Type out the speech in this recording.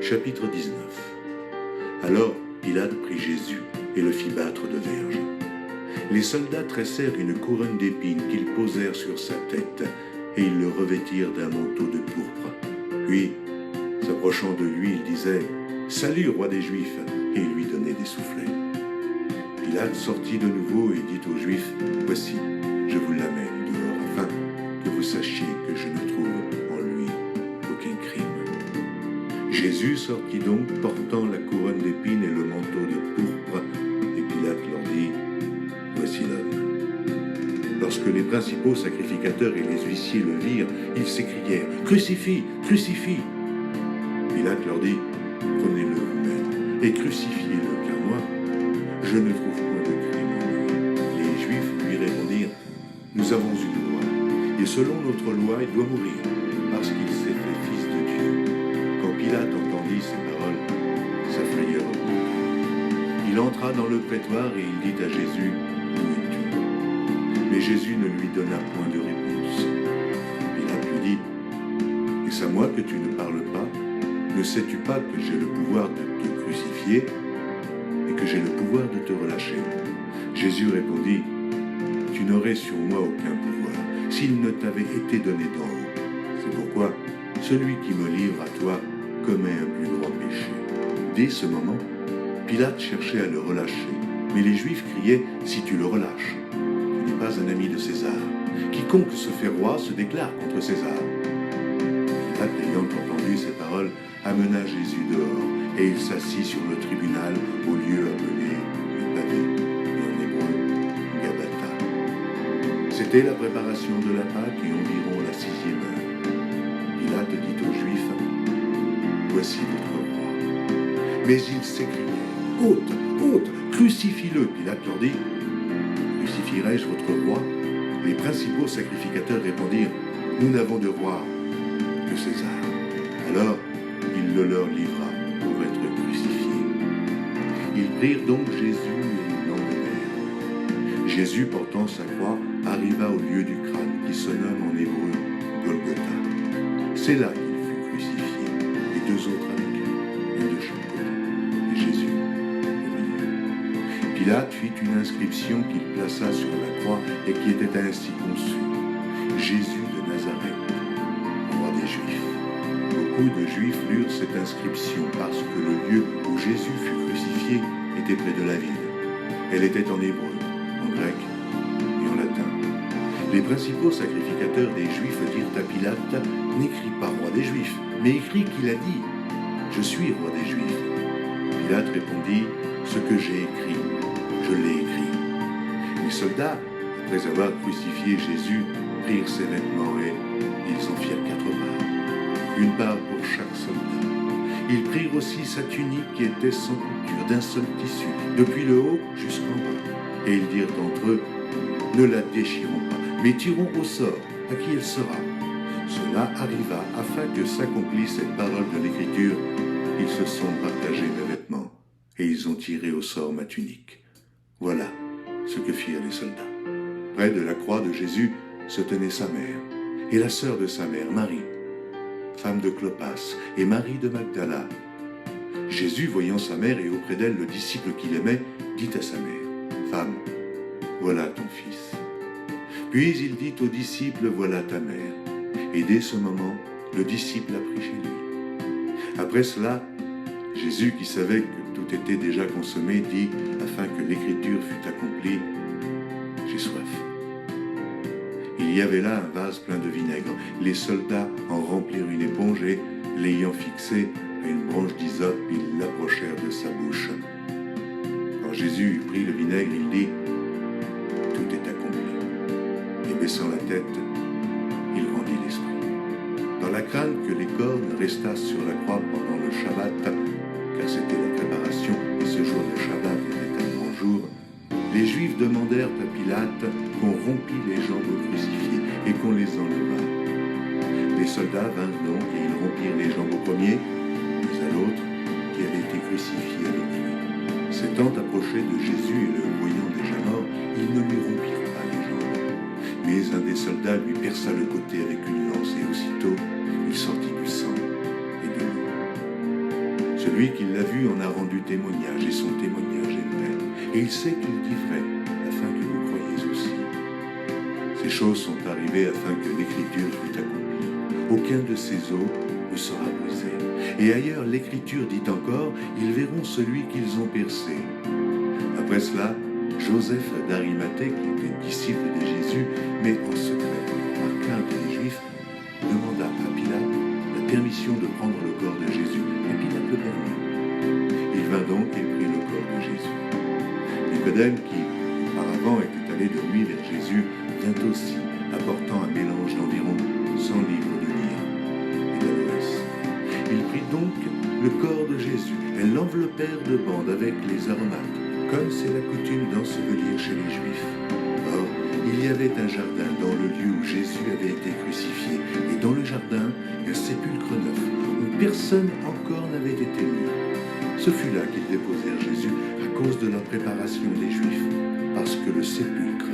Chapitre 19. Alors Pilate prit Jésus et le fit battre de verges. Les soldats tressèrent une couronne d'épines qu'ils posèrent sur sa tête, et ils le revêtirent d'un manteau de pourpre. Puis, s'approchant de lui, ils disaient « Salut, roi des Juifs !» et ils lui donnaient des soufflets. Pilate sortit de nouveau et dit aux Juifs « Voici, je vous l'amène dehors, afin que vous sachiez que je ne trouve en lui aucun crime. » Jésus sortit donc, portant la couronne d'épines et le manteau de pourpre, et Pilate leur dit « Voici l'homme. » Lorsque les principaux sacrificateurs et les huissiers le virent, ils s'écrièrent « Crucifie, crucifie !» Pilate leur dit « Prenez-le vous-même et crucifiez-le, car moi, je ne trouve point de crime en lui. » Les Juifs lui répondirent « Nous avons une loi, et selon notre loi, il doit mourir, parce qu'il s'est fait fils de Dieu. » Quand Pilate entendit ces paroles, sa frayeur augmenta. Il entra dans le prétoire et il dit à Jésus « Où es-tu » Mais Jésus ne lui donna point de réponse. Pilate lui dit « Est-ce à moi que tu ne parles pas? Ne sais-tu pas que j'ai le pouvoir de te crucifier et que j'ai le pouvoir de te relâcher ?» Jésus répondit « Tu n'aurais sur moi aucun pouvoir s'il ne t'avait été donné d'en haut. C'est pourquoi celui qui me livre à toi commet un plus grand péché. » Dès ce moment, Pilate cherchait à le relâcher, mais les Juifs criaient « Si tu le relâches, tu n'es pas un ami de César. Quiconque se fait roi se déclare contre César. » Pilate, ayant entendu ces paroles, amena Jésus dehors, et il s'assit sur le tribunal au lieu appelé le pavé, et en hébreu Gabata. C'était la préparation de la Pâque et environ la 6e heure. Pilate dit aux Juifs « Voici votre roi. » Mais ils s'écriaient « Ôte, ôte, crucifie-le !» Pilate leur dit « Crucifierai-je votre roi ?» Les principaux sacrificateurs répondirent « Nous n'avons de roi que César. » Alors il le leur livra pour être crucifié. Ils prirent donc Jésus et l'emmenèrent. Jésus, portant sa croix, arriva au lieu du crâne, qui se nomme en hébreu Golgotha. C'est là qu'il fut crucifié, et 2 autres avec lui, un de chaque côté, et Jésus au milieu. Pilate fit une inscription qu'il plaça sur la croix et qui était ainsi conçue: Jésus de Nazareth, roi des Juifs. Beaucoup de Juifs lurent cette inscription parce que le lieu où Jésus fut crucifié était près de la ville. Elle était en hébreu, en grec et en latin. Les principaux sacrificateurs des Juifs dirent à Pilate « N'écris pas roi des Juifs, mais écris qu'il a dit « Je suis roi des Juifs ». Pilate répondit « Ce que j'ai écrit, je l'ai écrit ». Les soldats, après avoir crucifié Jésus, prirent ses vêtements et ils en firent 4 parts, une part pour chaque soldat. Ils prirent aussi sa tunique qui était sans couture, d'un seul tissu, depuis le haut jusqu'en bas. Et ils dirent entre eux, ne la déchirons pas, mais tirons au sort à qui elle sera. Cela arriva afin que s'accomplisse cette parole de l'Écriture. Ils se sont partagés mes vêtements, et ils ont tiré au sort ma tunique. Voilà ce que firent les soldats. Près de la croix de Jésus se tenait sa mère, et la sœur de sa mère, Marie, femme de Clopas, et Marie de Magdala. Jésus, voyant sa mère et auprès d'elle le disciple qu'il aimait, dit à sa mère, « Femme, voilà ton fils. » Puis il dit au disciple, « Voilà ta mère. » Et dès ce moment, le disciple l'a pris chez lui. Après cela, Jésus, qui savait que tout était déjà consommé, dit, afin que l'écriture fût accomplie, « J'ai soif. » Il y avait là un vase plein de vinaigre. Les soldats en remplirent une éponge et, l'ayant fixée à une branche d'hysope, ils l'approchèrent de sa bouche. Quand Jésus eut pris le vinaigre, il dit « Tout est accompli. » Et baissant la tête, il rendit l'esprit. Dans la crainte que les cornes restassent sur la croix pendant le Shabbat, car c'était la préparation et ce jour de Shabbat était un grand jour, les Juifs demandèrent à Pilate qu'on rompît les jambes aux crucifiés et qu'on les enlevât. Les soldats vinrent donc et ils rompirent les jambes au premier, puis à l'autre qui avait été crucifié avec lui. S'étant approchés de Jésus et le voyant déjà mort, ils ne lui rompirent pas les jambes. Mais un des soldats lui perça le côté avec une lance et aussitôt il sortit du sang et de l'eau. Celui qui l'a vu en a rendu témoignage, et son témoignage est vrai. Et il sait qu'il dit vrai, afin que vous croyiez aussi. Ces choses sont arrivées afin que l'Écriture fût accomplie. Aucun de ces os ne sera brisé. Et ailleurs, l'Écriture dit encore, ils verront celui qu'ils ont percé. Après cela, Joseph d'Arimathée, qui était disciple de Jésus, mais en secret, par crainte des Juifs, demanda à Pilate la permission de prendre le corps de Jésus. Et Pilate le permit. Il vint donc et prit le corps de Jésus. Nicodème, qui auparavant était allé de nuit vers Jésus, vint aussi, apportant un mélange d'environ 100 livres de myrrhe et d'aloès. Il prit donc le corps de Jésus et l'enveloppèrent de bandes avec les aromates, comme c'est la coutume d'ensevelir chez les Juifs. Or, il y avait un jardin dans le lieu où Jésus avait été crucifié, et dans le jardin, un sépulcre neuf, où personne encore n'avait été mis. Ce fut là qu'ils déposèrent Jésus à cause de la préparation des Juifs, parce que le sépulcre